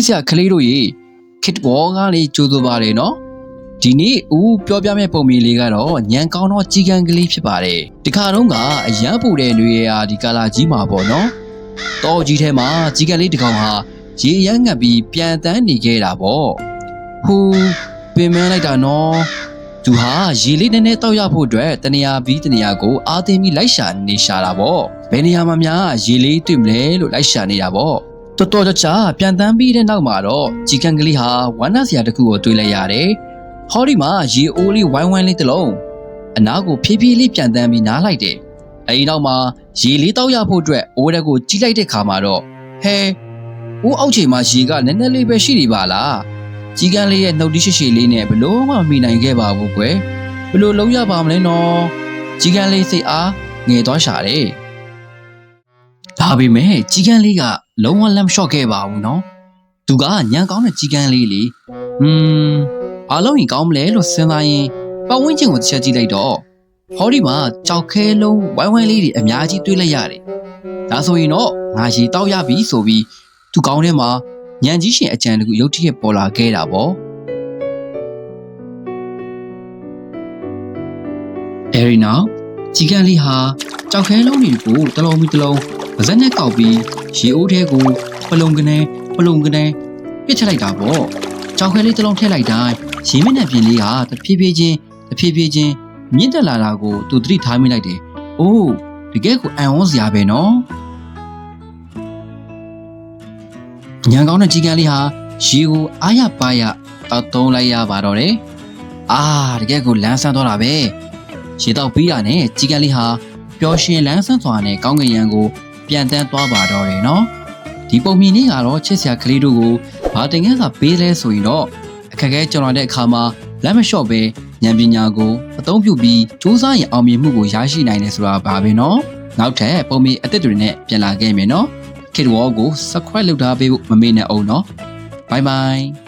စ်စရာကလေးတို့ရေခစ်ဘောကနေကြိုးစိုးပါတယ်နော်ဒီနေ့ဦးပြောပြမဲ့ပုံမြင်လေးကတော့ညံကောင်းတော့ကြီးကန်းကလေးဖြစ်ပါတယ်ဒီခါတော့ကအရန်ပူတဲ့နွေရာဒီကာလာကြီးမှာပေါ့နော်တော်ကြီးထဲမှာကြီးကန်းလေးတစ်ကောင်ဟာရေရမ်းငတ်ပြီးပြန်တန်းနေခဲ့တာပေါ့ဟူပင်မလိုက်တာနော်သူဟာရေလေးနည်းနည်းတောက်ရဖို့အတွက်တနေရာပြီးတနေရာကိုအားသိမ်းပြီးလိုက်ရှာနေရှာတာပေါ့ဘယ်နေရာမှာများရေလေးတွေ့မလဲလို့လိုက်ရှာနေတာပေါ့တော်တော်ကြာပြန်တန်းပြီးတဲ့နောက်မှာတော့ကြီးကန်းကလေးဟာဝမ်းနည်းစရာတစ်ခုကိုတွေ့လိုက်ရတယ်ဟောဒီမှာရေအိုးလေးဝိုင်းဝိုင်းလေးတစ်လုံးအနားကိုဖြည်းဖြည်းလေးပြန်တန်းပြီးနားလိုက်တယ်အဲဒီနောက်မှာရေလေးတောက်ရဖို့အတွက်အိုးတက်ကိုကြီးလိုက်တဲ့ခါမှာတော့ဟဲအိုးအောက်ချိန်မှာရေကနည်းနည်းလေးပဲရှိနေပါလားကြီးကန်းလေးရဲ့နှုတ်တိရှိရှိလေးနဲ့ဘလို့မှမိနိုင်ခဲ့ပါဘူးကွယ်ဘလို့လုံးရပါမလဲနော်ကြီးကန်းလေးစိတ်အားငယ်သွားရှာတယ်ဒါပေမဲ့ကြီးကန်းလေးကလုံးဝလက်မလျှော့ခဲ့ပါဘူးနော်သူကညံကောင်းတဲ့ကြီးကန်းလေးလေအားလုံးရင်ကောင်းမလဲလို့စဉ်းစားရင်ပတ်ဝန်းကျင်ကိုတစ်ချက်ကြည့်လိုက်တော့ဟောဒီမှာကြောက်ခဲလုံးဝိုင်းဝိုင်းလေးတွေအများကြီးတွေ့လိုက်ရတယ်ဒါဆိုရင်တော့ငါရေတောက်ရပြီဆိုပြီးသူကောင်းထဲမှာညံကြီးရှင်အကြံတကူရုတ်တရက်ပေါ်လာခဲ့တာပေါ့အဲဒီနောက်ကြီးကန်းလေးဟာကြောက်ခဲလုံးတွေကိုတလုံးပြီးတလုံးပါးစပ်နဲ့ကောက်ပြီးရေအိုးထဲကိုပလုံကနေပစ်ချလိုက်တာပေါ့ကြောက်ခဲလေးတလုံးထည့်လိုက်တိုင်းရေမျက်နှာပြင်လေးဟာတဖြည်းဖြည်းချင်းမြင့်တက်လာတာကိုသူသတိထားမိလိုက်တယ်။အိုးတကယ်ကိုအံ့ဩစရာပဲနော်။ညံကောင်းတဲ့ကြီးကန်းလေးဟာရေကိုအားရပါရတောက်သုံးလိုက်ရပါတော့တယ်။အာတကယ်ကိုလန်းဆန်းသွားတာပဲ။ရေတောက်ပြီးတာနဲ့ကြီးကန်းလေးဟာပျော်ရွှင်လန်းဆန်းစွာနဲ့ကောင်းကင်ယံကိုပြန်တန်းသွားပါတော့တယ်နော်။ဒီပုံမြင်လေးကတော့ချစ်စရာကလေးတို့ကိုဘာတင်ငန်းစာပေးလဲဆိုရင်တော့အခက်အခဲကြုံလာတဲ့အခါမှာလက်မလျှော့ပဲဉာဏ်ပညာကိုအသုံးပြုပြီးစူးစမ်းရင်အောင်မြင်မှုကိုရရှိနိုင်တယ်ဆိုတာပါပဲနော်နောက်ထပ်ပုံမြင်အသစ်တွေနဲ့ပြန်လာခဲ့မယ်နော် Kid Wall ကို subscribe လုပ်ထားပေးဖို့မမေ့နဲ့အောင်နော် bye bye